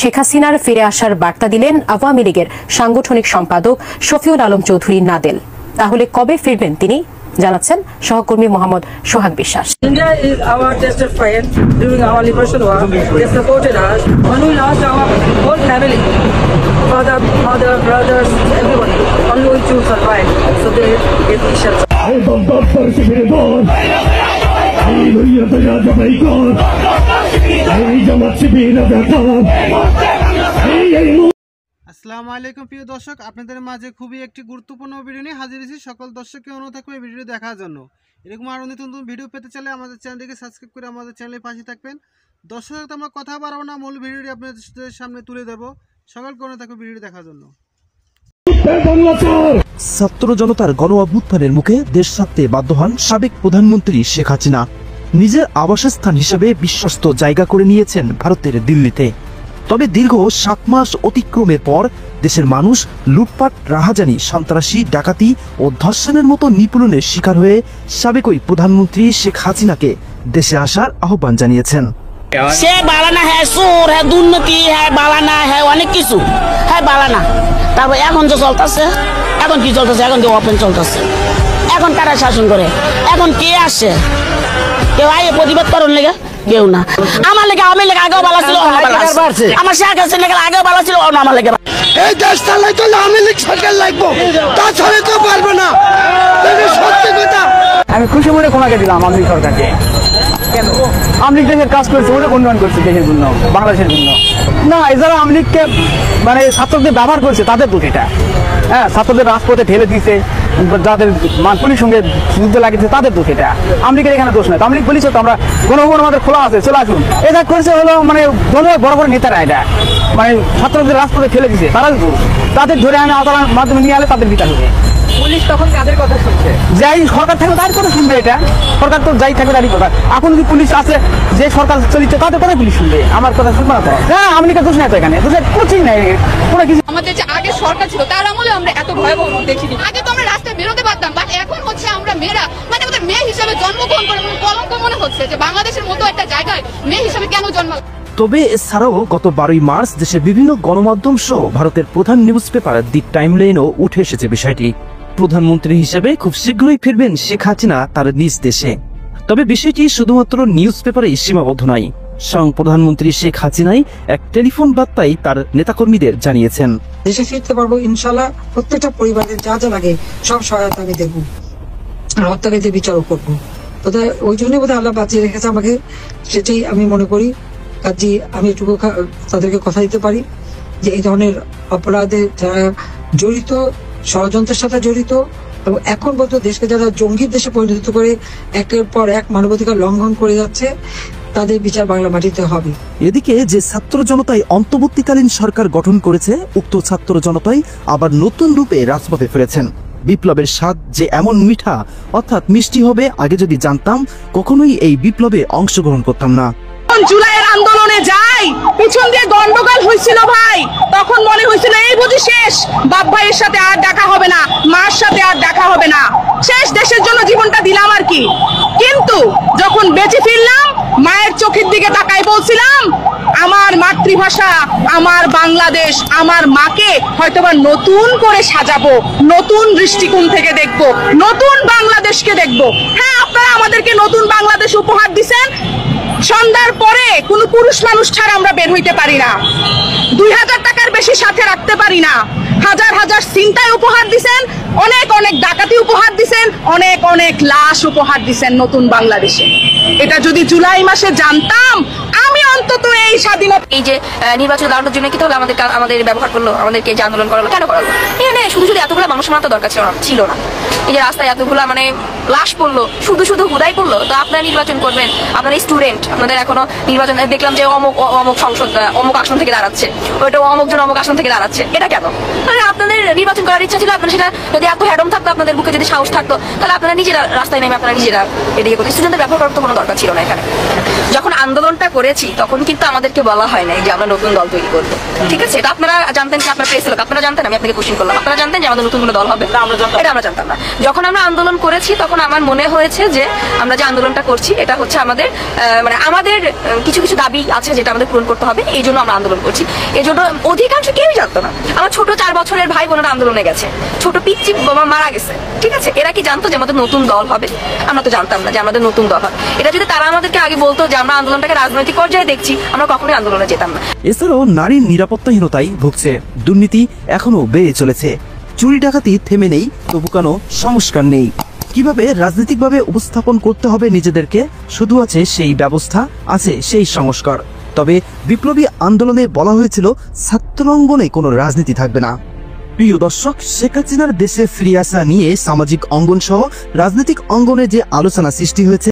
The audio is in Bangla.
শেখ হাসিনার ফিরে আসার বার্তা দিলেন আওয়ামী লীগের সাংগঠনিক সম্পাদক শফিউল আলম চৌধুরী নাদেল। তাহলে কবে ফিরবেন তিনি, জানাচ্ছেন সহকর্মী মোহাম্মদ সোহাগ বিশ্বাস। India is our tested friend during our liberation war. They supported us when we lost our whole family, father, mother, brothers, everybody. Only we to survive. So they gave me shelter. আসসালামু আলাইকুম প্রিয় দর্শক, আপনাদের মাঝে খুবই একটি গুরুত্বপূর্ণ ভিডিও নিয়ে হাজির হয়েছি। সকল দর্শককে অনুরোধ থাকবে এই ভিডিও দেখার জন্য। এরকম আরও নতুন নতুন ভিডিও পেতে চাইলে আমাদের চ্যানেলটিকে সাবস্ক্রাইব করে আমাদের চ্যানেলের পাশে থাকবেন। দর্শক, আমরা কথা বাড়াবো না, মূল ভিডিওটি আপনাদের সামনে তুলে দেবো। সকলকে অনুরোধ থাকবে ভিডিওটি দেখার জন্য। ছাত্র জনতার গণ অভ্যুত্থানের মুখে দেশ ছাড়তে বাধ্য হন সাবেক প্রধানমন্ত্রী শেখ হাসিনা। নিজের আবাসস্থান হিসেবে বিশ্বস্ত জায়গা করে নিয়েছেন ভারতের দিল্লিতে। তবে দীর্ঘ 7 মাস অতিক্রমের পর দেশের মানুষ লুটপাট, রাহাজানি, সন্ত্রাসী, ডাকাতি ও ধর্ষণের মতো নিপীড়নের শিকার হয়ে সাবেক ওই প্রধানমন্ত্রী শেখ হাসিনাকে দেশে আসার আহ্বান জানিয়েছেন। সে বালানা হ্যাঁ, সুর হ্যাঁ, দুর্নীতি হ্যাঁ, বালানা হ্যাঁ, অনেক কিছু হ্যাঁ বালানা। তারপর এখন যে চলতেছে, এখন কি চলতেছে? এখন যে ওপেন চলতেছে। এখন কারা শাসন করে? এখন কে আসে? কেউ আয়ে প্রতিবাদ করার লেগে? কেউ না। আমার লেগে আমি লেগে আগেও বালা ছিল, আমার শেখ হাসিনা লেগে আগেও বালা ছিল, আমার লেগে। এই দেশ চালাই তো আওয়ামী লীগ সরকার লাগবো, তাছাড়া তো পারবে না। সত্যি কথা, আমি খুশি মনে ক্ষমাকে দিলাম আওয়ামী লীগ সরকারকে। কেন? আওয়ামী লীগ দেশের কাজ করছে, ওটা উন্নয়ন করছে দেশের জন্য, বাংলাদেশের জন্য না। এছাড়া আওয়ামী লীগকে মানে ছাত্রদের ব্যবহার করছে, তাদের দোষ এটা। হ্যাঁ, ছাত্রদের রাজপথে ঠেলে দিয়েছে, যাদের পুলিশ সঙ্গে যুদ্ধ লাগিয়েছে তাদের দোষ এটা। আওয়ামী লীগের এখানে দোষ নয়। আওয়ামী লীগ বলেছে তো আমরা গণভবন আমাদের খোলা আছে, চলে আসুন। এটা করেছে হলো মানে বড় বড় নেতারা, এটা মানে ছাত্রদের রাজপথে ঠেলে দিয়েছে, তারা দোষ। তাদের ধরে আনে আদালতের মাধ্যমে নিয়ে আলে তাদের বিচার হবে। পুলিশ তখন কাদের কথা শুনছে? যাই সরকার থাকবে তাদের কথা শুনবে। এটা সরকার তো যাই থাকবে তারই কথা। এখন যদি পুলিশ আছে, যে সরকার চলিচ্ছে তাদের কথা পুলিশ শুনবে, আমার কথা শুনবে না। হ্যাঁ, আওয়ামী লীগের দোষ নাই তো, এখানে দোষের কিছুই নাই, কোনো কিছু। আমাদের যে আগে সরকার ছিল তার আমলে আমরা এত ভয়াবহ দেখিনি। আগে তো আমরা রাস্তায় বেরোতে পারতাম, বাট এখন হচ্ছে আমরা মেয়েরা মানে আমাদের মেয়ে হিসাবে জন্মগ্রহণ করে কলঙ্ক মনে হচ্ছে যে বাংলাদেশের মতো একটা জায়গায় মেয়ে হিসাবে কেন জন্ম। তবে এছাড়াও গত 12 মার্চ দেশের বিভিন্ন গণমাধ্যম সহ ভারতের প্রধান নিউজ পেপার দি টাইমলাইনও উঠে এসেছে বিষয়টি। প্রধানমন্ত্রী হিসেবে খুব শীঘ্রই ফিরবেন শেখ হাসিনা তার নিজ দেশে। তবে বিষয়টি শুধুমাত্র নিউজ পেপারেই সীমাবদ্ধ নয়। স্বয়ং প্রধানমন্ত্রী শেখ হাসিনাই এক টেলিফোন বার্তায় তার নেতাকর্মীদের জানিয়েছেন, দেশে ফিরতে পারবো ইনশাল্লাহ। প্রত্যেকটা পরিবারের যা যা লাগে সব সহায়তা আমি দেবো, আর হত্যাকারীদের বিচারও করবো। ওই জন্যই বোধহয় আল্লাহ বাঁচিয়ে রেখেছে আমাকে, সেটাই আমি মনে করি। কাজে আমি এটুকু তাদেরকে কথা দিতে পারি যে এই ধরনের অপরাধে যারা জড়িত, ষড়যন্ত্রের সাথে জড়িত, এবং এখন পর্যন্ত দেশকে যারা জঙ্গির দেশে পরিণত করে একের পর এক মানবাধিকার লঙ্ঘন করে যাচ্ছে, তাদের বিচার বাংলা মাটিতে হবে। এদিকে যে ছাত্র জনতাই অন্তর্বর্তীকালীন সরকার গঠন করেছে, উক্ত ছাত্র জনতাই আবার নতুন রূপে রাজপথে ফিরেছেন। বিপ্লবের স্বাদ যে এমন মিঠা অর্থাৎ মিষ্টি হবে, আগে যদি জানতাম কখনোই এই বিপ্লবে অংশগ্রহণ করতাম না। জুলাইয়ের আন্দোলনে যাই, পিছন দিয়ে গন্ডগোল হয়েছিল ভাই, তখন মনে হয়েছিল এই বুঝি শেষ, বাপ ভাইয়ের সাথে আর দেখা হবে না, মার সাথে আর দেখা হবে না, শেষ, দেশের জন্য জীবনটা দিলাম আর কি। কিন্তু যখন বেঁচে ফিরলাম, মায়ের চোখের দিকে তাকাই বলছিলাম আমার মাতৃভাষা, আমার বাংলাদেশ, আমার মাকে হয়তোবা নতুন করে সাজাবো, নতুন দৃষ্টিকোণ থেকে দেখবো, নতুন বাংলাদেশকে দেখবো। হ্যাঁ, আপনারা আমাদেরকে নতুন বাংলাদেশ উপহার দিছেন। সন্ধ্যার পরে কোনো পুরুষ মানুষ ছাড়া আমরা বের হইতে পারি না, 2000 টাকার বেশি সাথে রাখতে পারি না, হাজার হাজার চিন্তায় উপহার দিছেন, অনেক অনেক ডাকাতি উপহার দিছেন, অনেক অনেক লাশ উপহার দিছেন নতুন বাংলাদেশে। এটা যদি জুলাই মাসে জানতাম, আমি অন্তত এই স্বাধীনতা, এই যে নির্বাচন দাঁড়ানোর জন্য কি তাহলে আমাদের ব্যবহার করলো, আমাদেরকে যে আন্দোলন করালো, কেন করালো? এখানে শুধু শুধু এতগুলো মানুষ মারা তো দরকার ছিল না। এই যে রাস্তায় এতগুলা মানে লাশ পড়লো, শুধু শুধু হুদাই পড়লো। তো আপনারা নির্বাচন করবেন, আপনারা স্টুডেন্ট, আপনাদের এখনো নির্বাচন দেখলাম যে অমুক সংসদ অমুক আসন থেকে দাঁড়াচ্ছে, ওইটা অমুকজন অমুক আসন থেকে দাঁড়াচ্ছে। এটা কেন? মানে আপনাদের নির্বাচন করার ইচ্ছা ছিল, আপনারা সেটা যদি এত হ্যাডম থাকতো, আপনাদের বুকে যদি সাহস থাকতো, তাহলে আপনারা নিজেরা রাস্তায় নেমে আপনারা নিজেরা এদিকে করতে, স্টুডেন্টদের ব্যবহার করার তো কোনো দরকার ছিল না। এখানে যখন আন্দোলনটা করেছি তখন কিন্তু আমাদেরকে বলা হয় নাই যে আমরা নতুন দল তৈরি করবো, ঠিক আছে? এটা আপনারা জানতেন কি? আপনার প্রেস লোক, আপনারা জানতেন? আমি আপনাকে কোশ্চেন করলাম, আপনারা জানতেন যে আমাদের নতুন কোনো দল হবে? এটা আমরা জানতাম না। যখন আমরা আন্দোলন করেছি তখন আমার মনে হয়েছে যে আমরা যে আন্দোলনটা করছি এটা হচ্ছে আমাদের মানে আমাদের কিছু কিছু দাবি আছে যেটা আমাদের পূরণ করতে হবে, এই জন্য আমরা আন্দোলন করছি। এই জন্য অধিকাংশ কেউই জানতো না। আমার ছোট 4 বছরের ভাই বোনেরা আন্দোলনে গেছে, ছোট পিচ্চি বাবা মারা গেছে, ঠিক আছে? এরা কি জানতো যে আমাদের নতুন দল হবে? আমরা তো জানতাম না যে আমাদের নতুন দল হবে। এটা যদি তারা আমাদেরকে আগে বলতো যে আমরা আন্দোলনটাকে রাজনৈতিক পর্যায়ে দেখছি, আমরা কখনোই আন্দোলনে যেতাম না। এছাড়াও নারীর নিরাপত্তাহীনতায় ভুগছে, দুর্নীতি এখনো বেড়ে চলেছে, চুরি ডাকাতি থেমে নেই, তবু কেন সংস্কার নেই? কিভাবে রাজনৈতিকভাবে উপস্থাপন করতে হবে নিজেদেরকে, শুধু আছে সেই ব্যবস্থা, আছে সেই সংস্কার। তবে বিপ্লবী আন্দোলনে বলা হয়েছিল ছাত্রাঙ্গনে কোনো রাজনীতি থাকবে না। প্রিয় দর্শক, শেখ হাসিনার দেশে ফিরে আসা নিয়ে সামাজিক অঙ্গন সহ রাজনৈতিক অঙ্গনে যে আলোচনা সৃষ্টি হয়েছে